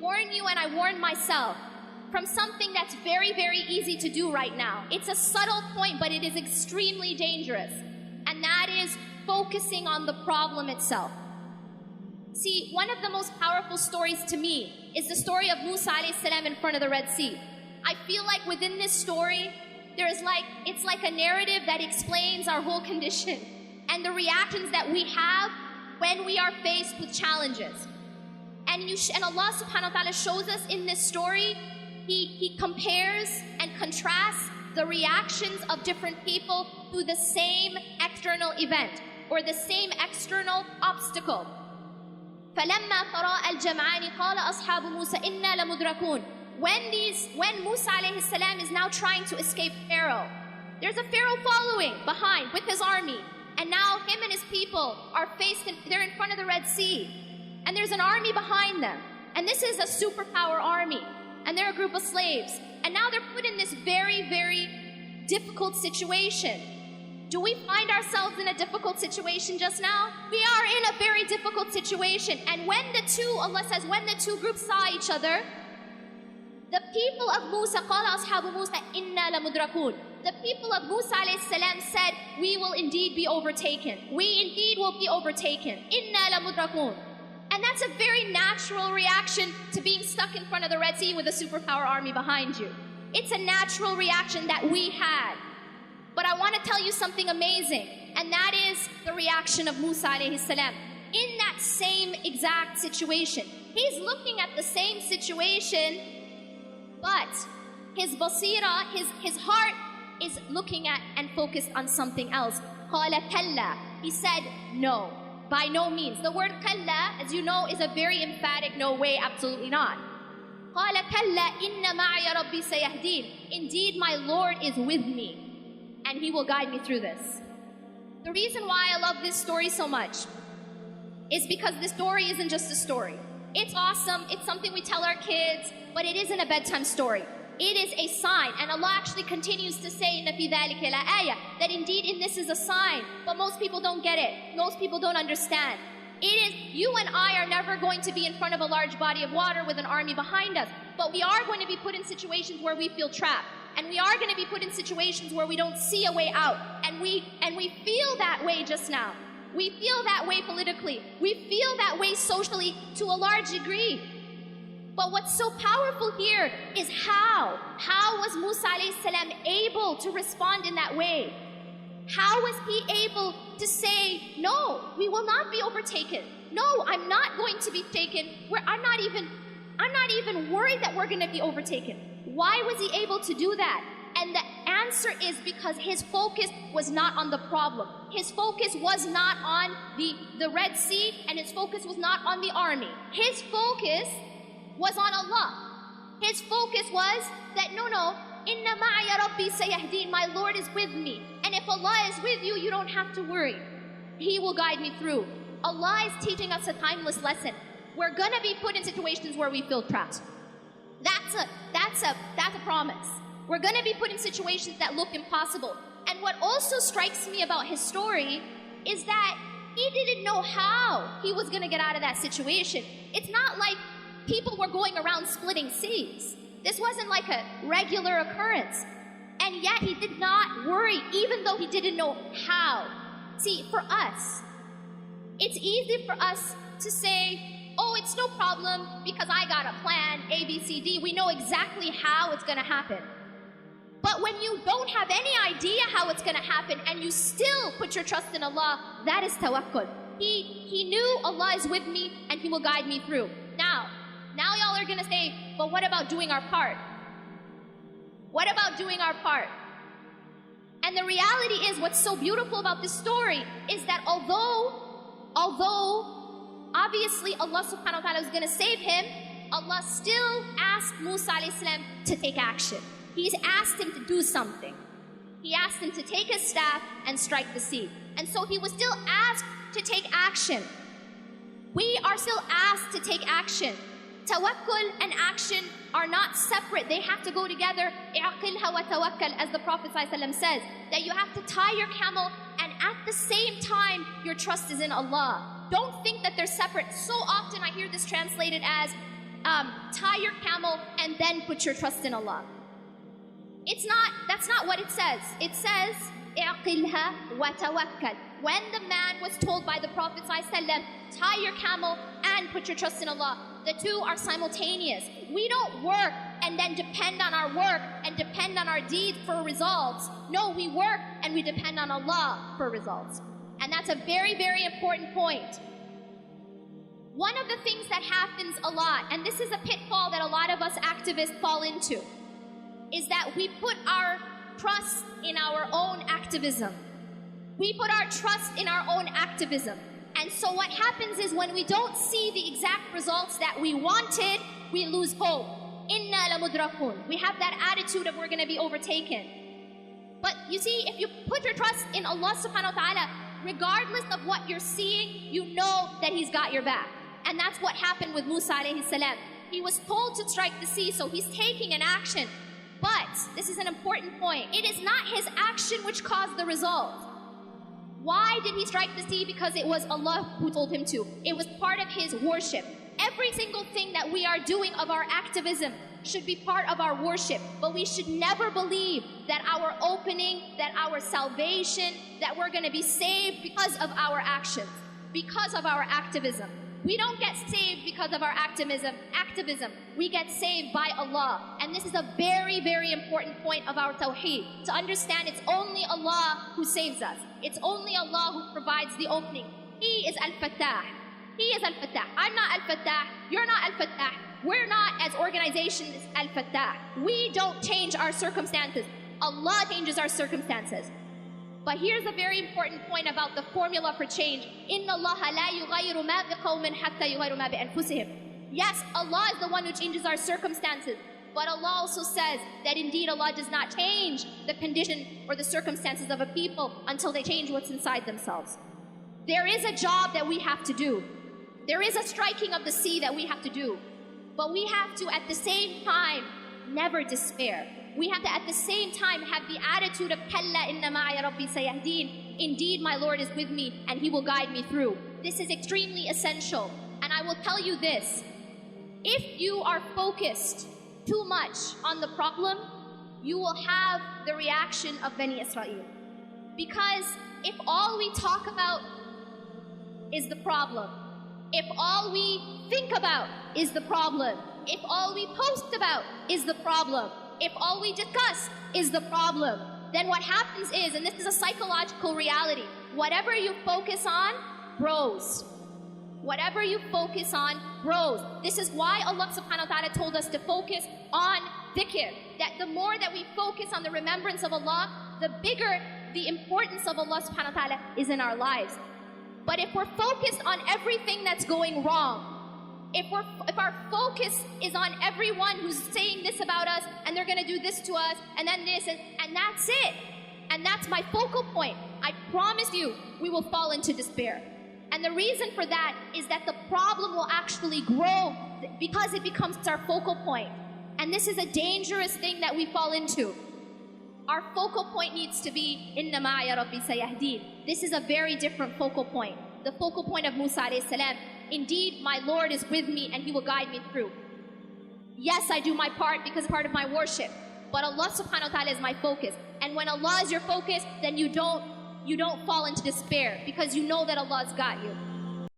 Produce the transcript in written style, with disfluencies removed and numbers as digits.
warn you and I warn myself from something that's very, very easy to do right now. It's a subtle point, but it is extremely dangerous. And that is focusing on the problem itself. See, one of the most powerful stories to me is the story of Musa alayhi salam in front of the Red Sea. I feel like within this story, it's like a narrative that explains our whole condition and the reactions that we have when we are faced with challenges. And Allah subhanahu wa ta'ala shows us in this story, He compares and contrasts the reactions of different people to the same external event or the same external obstacle. فَلَمَّا تَرَاءَ الْجَمْعَانِ قَالَ أَصْحَابُ مُوسَى إِنَّا لَمُدْرَكُونَ. When Musa alayhi salam is now trying to escape Pharaoh, there's a Pharaoh following behind with his army. And now him and his people are they're in front of the Red Sea. And there's an army behind them. And this is a superpower army. And they're a group of slaves. And now they're put in this very, very difficult situation. Do we find ourselves in a difficult situation just now? We are in a very difficult situation. And Allah says, when the two groups saw each other, the people of Musa, قَالَ أَصْحَابُ مُوسَى إِنَّا لَمُدْرَكُونَ. The people of Musa alayhi salam said, we will indeed be overtaken. We indeed will be overtaken. إِنَّا لَمُدْرَكُونَ. And that's a very natural reaction to being stuck in front of the Red Sea with a superpower army behind you. It's a natural reaction that we had. But I want to tell you something amazing, and that is the reaction of Musa alayhi salam. In that same exact situation, he's looking at the same situation, but his basira, his heart is looking at and focused on something else. قَالَ كَلَّا. He said, no, by no means. The word كَلَّا, as you know, is a very emphatic no way, absolutely not. قَالَ كَلَّا إِنَّ مَعِيَ رَبِّي سَيَهْدِينَ. Indeed, my Lord is with me, and He will guide me through this. The reason why I love this story so much is because this story isn't just a story. It's awesome, it's something we tell our kids, but it isn't a bedtime story. It is a sign, and Allah actually continues to say in فِي ذَلِكَ لَآيَةٌ, that indeed in this is a sign, but most people don't get it. Most people don't understand. It is, you and I are never going to be in front of a large body of water with an army behind us, but we are going to be put in situations where we feel trapped. And we are going to be put in situations where we don't see a way out. And we feel that way just now. We feel that way politically. We feel that way socially to a large degree. But what's so powerful here is how. How was Musa alayhi salam able to respond in that way? How was he able to say, no, we will not be overtaken. No, I'm not going to be taken. I'm not even worried that we're going to be overtaken. Why was he able to do that? And the answer is because his focus was not on the problem. His focus was not on the Red Sea, and his focus was not on the army. His focus was on Allah. His focus was that, no, Inna ma'aya Rabbi sayahdeen, my Lord is with me. And if Allah is with you, you don't have to worry. He will guide me through. Allah is teaching us a timeless lesson. We're gonna be put in situations where we feel trapped. That's a promise. We're gonna be put in situations that look impossible. And what also strikes me about his story is that he didn't know how he was gonna get out of that situation. It's not like people were going around splitting seas. This wasn't like a regular occurrence. And yet he did not worry, even though he didn't know how. See, for us, it's easy for us to say, oh, it's no problem because I got a plan, A, B, C, D. We know exactly how it's going to happen. But when you don't have any idea how it's going to happen and you still put your trust in Allah, that is tawakkul. He knew Allah is with me and He will guide me through. Now y'all are going to say, but what about doing our part? What about doing our part? And the reality is, what's so beautiful about this story is that although obviously Allah subhanahu wa ta'ala was going to save him, Allah still asked Musa alayhi salam to take action. He's asked him to do something. He asked him to take his staff and strike the sea. And so he was still asked to take action. We are still asked to take action. Tawakkul and action are not separate. They have to go together. I'qilha wa tawakkal, as the Prophet ﷺ says, that you have to tie your camel and at the same time your trust is in Allah. Don't think that they're separate. So often I hear this translated as, tie your camel and then put your trust in Allah. That's not what it says. It says, اعقلها وتوكل. When the man was told by the Prophet ﷺ, tie your camel and put your trust in Allah, the two are simultaneous. We don't work and then depend on our work and depend on our deeds for results. No, we work and we depend on Allah for results. And that's a very, very important point. One of the things that happens a lot, and this is a pitfall that a lot of us activists fall into, is that we put our trust in our own activism. We put our trust in our own activism. And so what happens is when we don't see the exact results that we wanted, we lose hope. Inna lamudrakun. We have that attitude of we're going to be overtaken. But you see, if you put your trust in Allah subhanahu wa ta'ala, regardless of what you're seeing, you know that He's got your back. And that's what happened with Musa alayhi salam. He was told to strike the sea, so he's taking an action. But, this is an important point, it is not his action which caused the result. Why did he strike the sea? Because it was Allah who told him to. It was part of his worship. Every single thing that we are doing of our activism should be part of our worship. But we should never believe that our opening, that our salvation, that we're going to be saved because of our actions, because of our activism. We don't get saved because of our activism. We get saved by Allah. And this is a very, very important point of our tawheed. To understand it's only Allah who saves us. It's only Allah who provides the opening. He is Al-Fattah. He is Al-Fattah. I'm not Al-Fattah. You're not Al-Fattah. We're not, as organizations, Al-Fattah. We don't change our circumstances. Allah changes our circumstances. But here's a very important point about the formula for change. إِنَّ اللَّهَ لَا يُغَيِّرُ مَا بِقَوْمٍ حَتَّى يُغَيِّرُ مَا بِأَنفُسِهِمْ. Yes, Allah is the one who changes our circumstances. But Allah also says that indeed Allah does not change the condition or the circumstances of a people until they change what's inside themselves. There is a job that we have to do. There is a striking of the sea that we have to do. But we have to, at the same time, never despair. We have to, at the same time, have the attitude of Kalla inna ma'a rabbi sayahdeen. Indeed, my Lord is with me and He will guide me through. This is extremely essential. And I will tell you this. If you are focused too much on the problem, you will have the reaction of Bani Israel. Because if all we talk about is the problem, if all we think about is the problem, if all we post about is the problem, if all we discuss is the problem, then what happens is, and this is a psychological reality, whatever you focus on grows. Whatever you focus on grows. This is why Allah subhanahu wa ta'ala told us to focus on dhikr. That the more that we focus on the remembrance of Allah, the bigger the importance of Allah subhanahu wa ta'ala is in our lives. But if we're focused on everything that's going wrong, if our focus is on everyone who's saying this about us, and they're going to do this to us, and then this, and that's it, and that's my focal point, I promise you, we will fall into despair. And the reason for that is that the problem will actually grow because it becomes our focal point. And this is a dangerous thing that we fall into. Our focal point needs to be Inna ma'a rabbi sayahdeen. This is a very different focal point. The focal point of Musa alayhi salam. Indeed, my Lord is with me and He will guide me through. Yes, I do my part because it's part of my worship. But Allah subhanahu wa ta'ala is my focus. And when Allah is your focus, then you don't fall into despair because you know that Allah's got you.